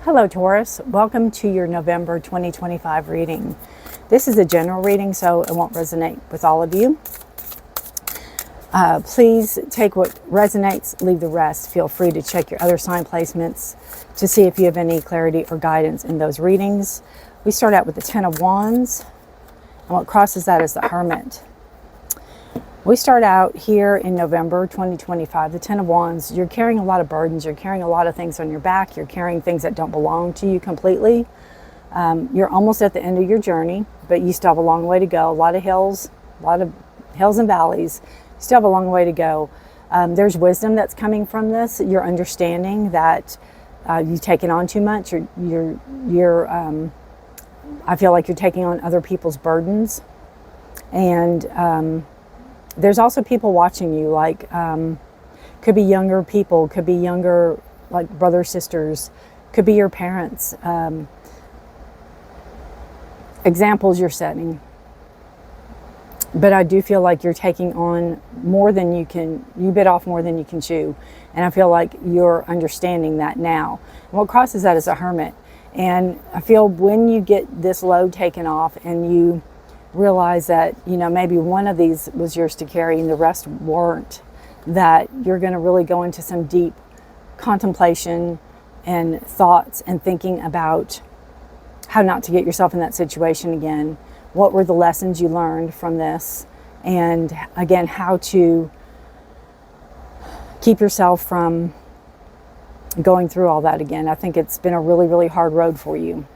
Hello Taurus, welcome to your November 2025 reading. This is a general reading, so it won't resonate with all of you. Please take what resonates, leave the rest. Feel free to check your other sign placements to see if you have any clarity or guidance in those readings. We start out with the Ten of Wands, and what crosses that is the Hermit. We start out here in November 2025, the Ten of Wands. You're carrying a lot of burdens. You're carrying a lot of things on your back. You're carrying things that don't belong to you completely. You're almost at the end of your journey, but you still have a long way to go. A lot of hills and valleys. You still have a long way to go. There's wisdom that's coming from this. You're understanding that you've taken on too much. I feel like you're taking on other people's burdens. And there's also people watching you, like could be younger people, could be younger, like brothers, sisters, could be your parents. Examples you're setting. But I do feel like you're taking on more than you bit off more than you can chew. And I feel like you're understanding that now. And what crosses that is a Hermit. And I feel when you get this load taken off and you realize that, maybe one of these was yours to carry and the rest weren't, that you're going to really go into some deep contemplation and thoughts and thinking about how not to get yourself in that situation again. What were the lessons you learned from this? And again, how to keep yourself from going through all that again. I think it's been a really, really hard road for you.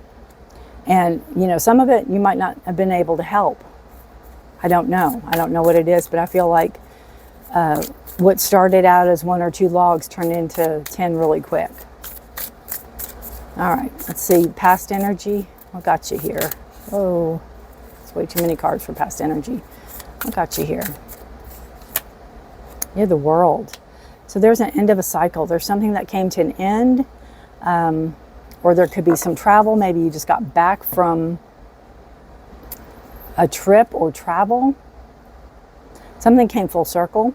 And, some of it you might not have been able to help. I don't know. I don't know what it is, but I feel like what started out as 1 or 2 logs turned into 10 really quick. All right, let's see. Past energy. What got you here? Oh, it's way too many cards for past energy. What got you here? You're the World. So there's an end of a cycle. There's something that came to an end. Or there could be some travel. Maybe you just got back from a trip or travel. Something came full circle.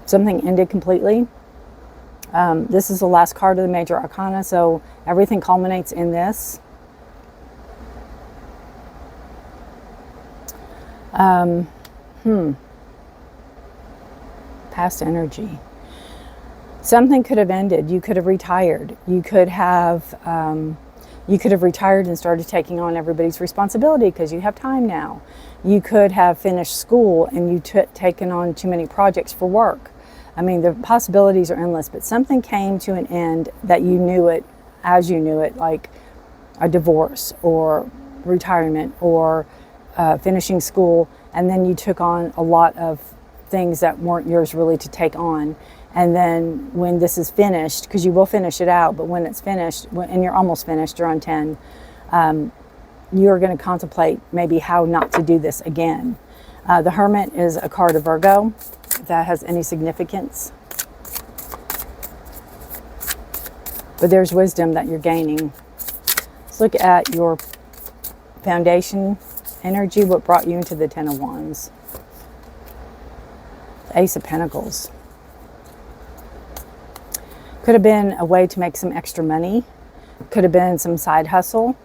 Something ended completely. This is the last card of the Major Arcana, so everything culminates in this. Past energy. Something could have ended. You could have retired. You could have retired and started taking on everybody's responsibility because you have time now. You could have finished school and you taken on too many projects for work. I mean, the possibilities are endless, but something came to an end that you knew it as you knew it, like a divorce or retirement or finishing school, and then you took on a lot of things that weren't yours really to take on. And then when this is finished, because you will finish it out, but when it's finished, and you're almost finished, you're on 10, you're going to contemplate maybe how not to do this again. The Hermit is a card of Virgo, if that has any significance. But there's wisdom that you're gaining. Let's look at your foundation energy, what brought you into the Ten of Wands. The Ace of Pentacles. Could have been a way to make some extra money. Could have been some side hustle.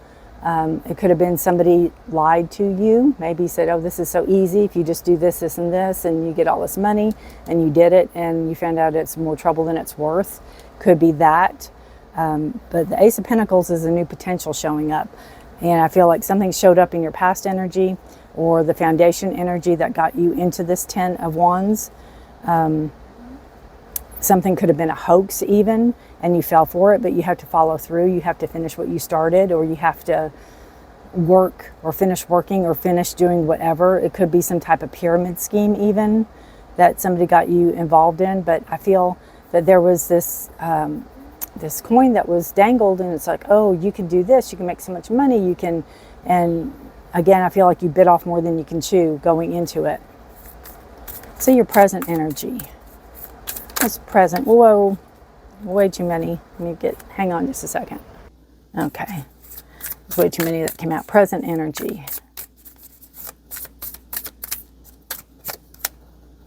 It could have been somebody lied to you. Maybe said, oh, this is so easy. If you just do this, this, and this, and you get all this money, and you did it, and you found out it's more trouble than it's worth. Could be that. But the Ace of Pentacles is a new potential showing up. And I feel like something showed up in your past energy or the foundation energy that got you into this Ten of Wands. Something could have been a hoax even, and you fell for it, but you have to follow through. You have to finish what you started, or you have to work or finish working or finish doing whatever. It could be some type of pyramid scheme even that somebody got you involved in. But I feel that there was this this coin that was dangled, and it's like, oh, you can do this. You can make so much money. You can, and again, I feel like you bit off more than you can chew going into it. So your present energy. It's present. Whoa, way too many. Let me hang on just a second. Okay. There's way too many that came out. Present energy.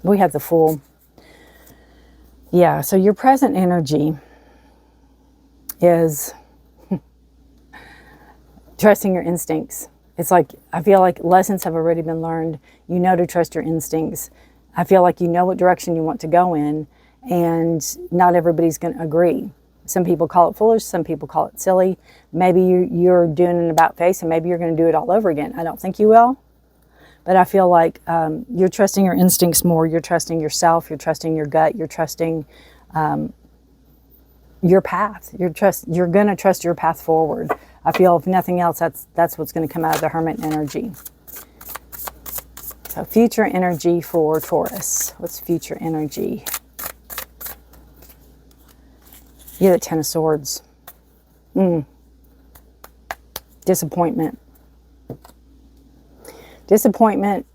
We have the Fool. Yeah, so your present energy is trusting your instincts. It's like, I feel like lessons have already been learned. You know to trust your instincts. I feel like you know what direction you want to go in, and not everybody's going to agree. Some people call it foolish. Some people call it silly. Maybe you're doing an about face, and maybe you're going to do it all over again. I don't think you will. But I feel like you're trusting your instincts more. You're trusting yourself. You're trusting your gut. You're trusting your path. You're going to trust your path forward. I feel if nothing else, that's what's going to come out of the Hermit energy. So future energy for Taurus. What's future energy? Yeah, the Ten of Swords. Disappointment. Disappointment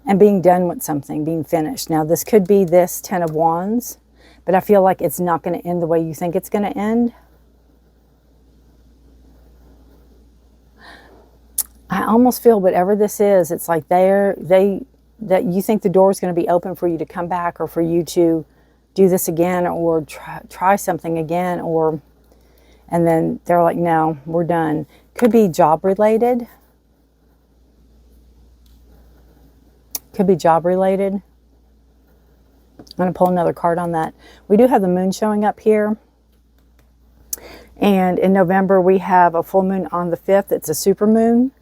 and being done with something, being finished. Now, this could be this Ten of Wands, but I feel like it's not going to end the way you think it's going to end. I almost feel whatever this is, it's like that you think the door is going to be open for you to come back, or for you to do this again, or try something again, and then they're like, no, we're done. Could be job related. Could be job related. I'm going to pull another card on that. We do have the moon showing up here. And in November, we have a full moon on the 5th. It's a super moon.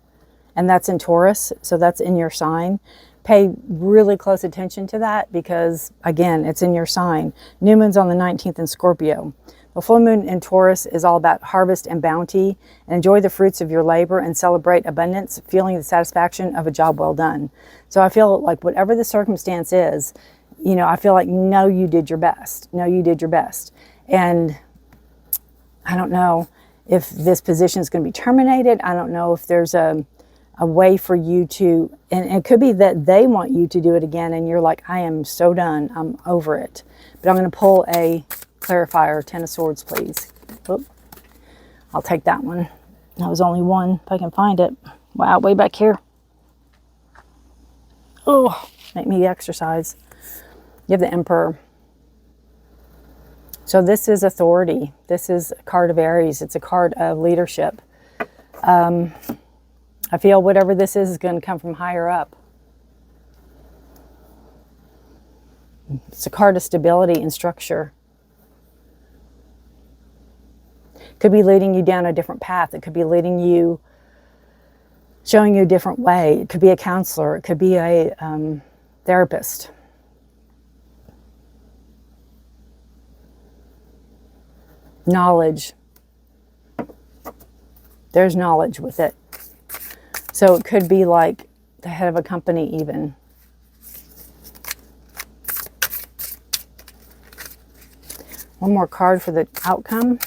And that's in Taurus. So that's in your sign. Pay really close attention to that because, again, it's in your sign. New moon's on the 19th in Scorpio. The full moon in Taurus is all about harvest and bounty, and enjoy the fruits of your labor and celebrate abundance, feeling the satisfaction of a job well done. So I feel like whatever the circumstance is, you know, I feel like, no, you did your best. No, you did your best. And I don't know if this position is going to be terminated. I don't know if there's a way for you to, and it could be that they want you to do it again and you're like, I am so done, I'm over it. But I'm going to pull a clarifier, Ten of Swords, please. Oop. I'll take that one. That was only one, if I can find it. Wow, way back here. Oh, make me exercise. You have the Emperor. So this is authority. This is a card of Aries. It's a card of leadership. I feel whatever this is going to come from higher up. It's a card of stability and structure. Could be leading you down a different path. It could be leading you, showing you a different way. It could be a counselor. It could be a therapist. Knowledge. There's knowledge with it. So it could be like the head of a company even. One more card for the outcome.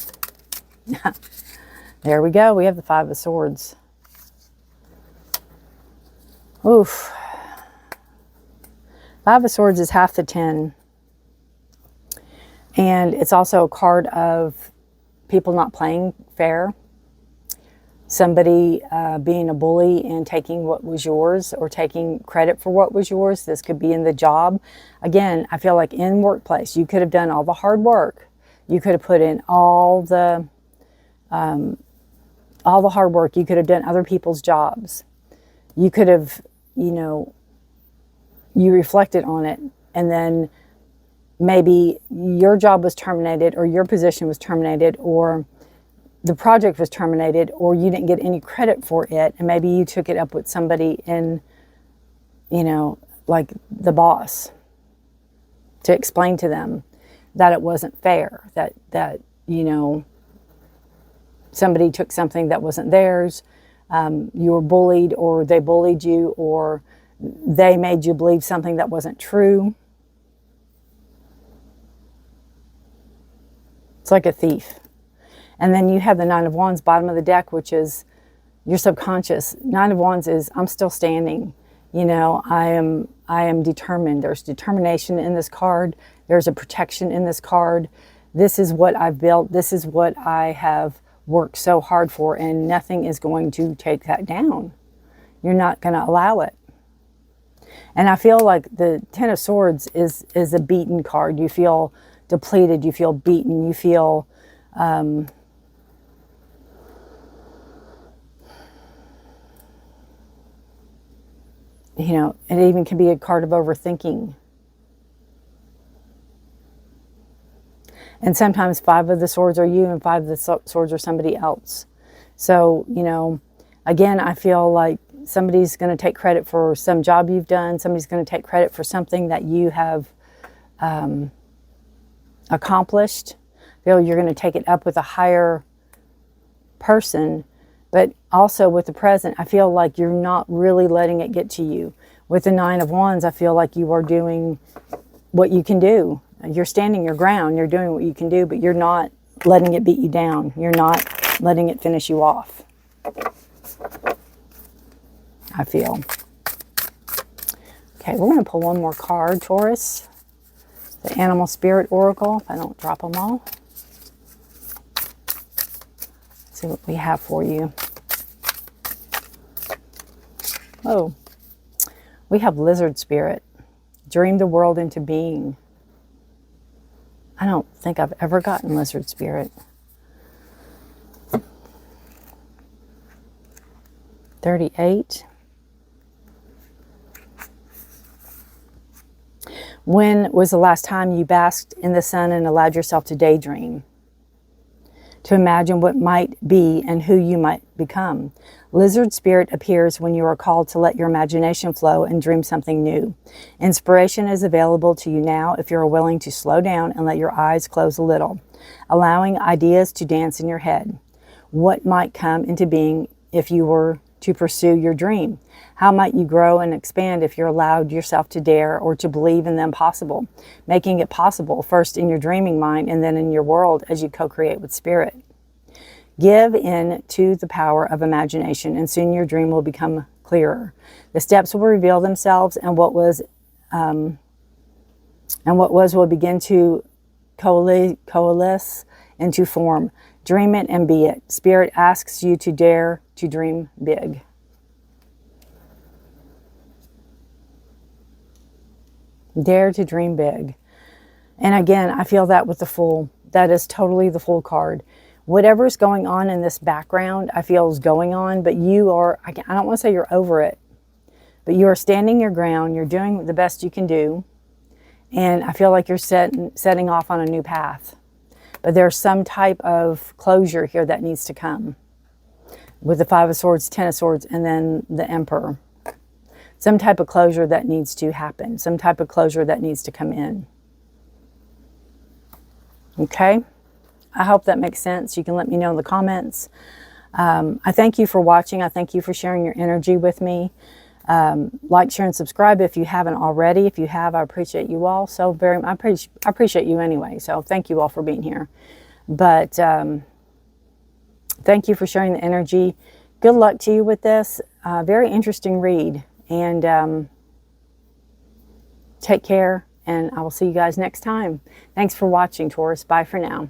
There we go. We have the Five of Swords. Oof. Five of Swords is half the 10. And it's also a card of people not playing fair. Somebody being a bully and taking what was yours, or taking credit for what was yours. This could be in the job. Again, I feel like in workplace, you could have done all the hard work. You could have put in all the hard work. You could have done other people's jobs. You could have, you know, you reflected on it, and then maybe your job was terminated, or your position was terminated, or the project was terminated, or you didn't get any credit for it, and maybe you took it up with somebody in, you know, like the boss, to explain to them that it wasn't fair, that you know, somebody took something that wasn't theirs, you were bullied, or they bullied you, or they made you believe something that wasn't true. It's like a thief. And then you have the Nine of Wands, bottom of the deck, which is your subconscious. Nine of Wands is, I'm still standing. You know, I am determined. There's determination in this card. There's a protection in this card. This is what I've built. This is what I have worked so hard for, and nothing is going to take that down. You're not going to allow it. And I feel like the Ten of Swords is a beaten card. You feel depleted. You feel beaten. You feel you know, it even can be a card of overthinking. And sometimes 5 of the swords are you and 5 of the swords are somebody else. So, you know, again, I feel like somebody's going to take credit for some job you've done. Somebody's going to take credit for something that you have accomplished. Feel you're going to take it up with a higher person. But also with the present, I feel like you're not really letting it get to you. With the 9 of Wands, I feel like you are doing what you can do. You're standing your ground. You're doing what you can do, but you're not letting it beat you down. You're not letting it finish you off, I feel. Okay, we're going to pull one more card, Taurus. The Animal Spirit Oracle, if I don't drop them all. Let's see what we have for you. Oh, we have Lizard Spirit. Dream the world into being. I don't think I've ever gotten Lizard Spirit. 38. When was the last time you basked in the sun and allowed yourself to daydream? To imagine what might be and who you might become. Lizard Spirit appears when you are called to let your imagination flow and dream something new. Inspiration is available to you now if you are willing to slow down and let your eyes close a little, allowing ideas to dance in your head. What might come into being if you were to pursue your dream? How might you grow and expand if you're allowed yourself to dare or to believe in the impossible, making it possible first in your dreaming mind and then in your world as you co-create with Spirit? Give in to the power of imagination and soon your dream will become clearer. The steps will reveal themselves and what was will begin to coalesce into form. Dream it and be it. Spirit asks you to dare to dream big. Dare to dream big. And again, I feel that with the Fool. That is totally the Fool card. Whatever's going on in this background, I feel is going on, but you are, I don't want to say you're over it, but you are standing your ground. You're doing the best you can do. And I feel like you're setting off on a new path. But there's some type of closure here that needs to come. With the 5 of Swords, 10 of Swords, and then the Emperor. Some type of closure that needs to happen. Some type of closure that needs to come in. Okay? I hope that makes sense. You can let me know in the comments. I thank you for watching. I thank you for sharing your energy with me. Like, share, and subscribe if you haven't already. If you have, I appreciate you all so very much. I appreciate you anyway, so thank you all for being here. But thank you for sharing the energy. Good luck to you with this. Very interesting read. And take care, and I will see you guys next time. Thanks for watching, Taurus. Bye for now.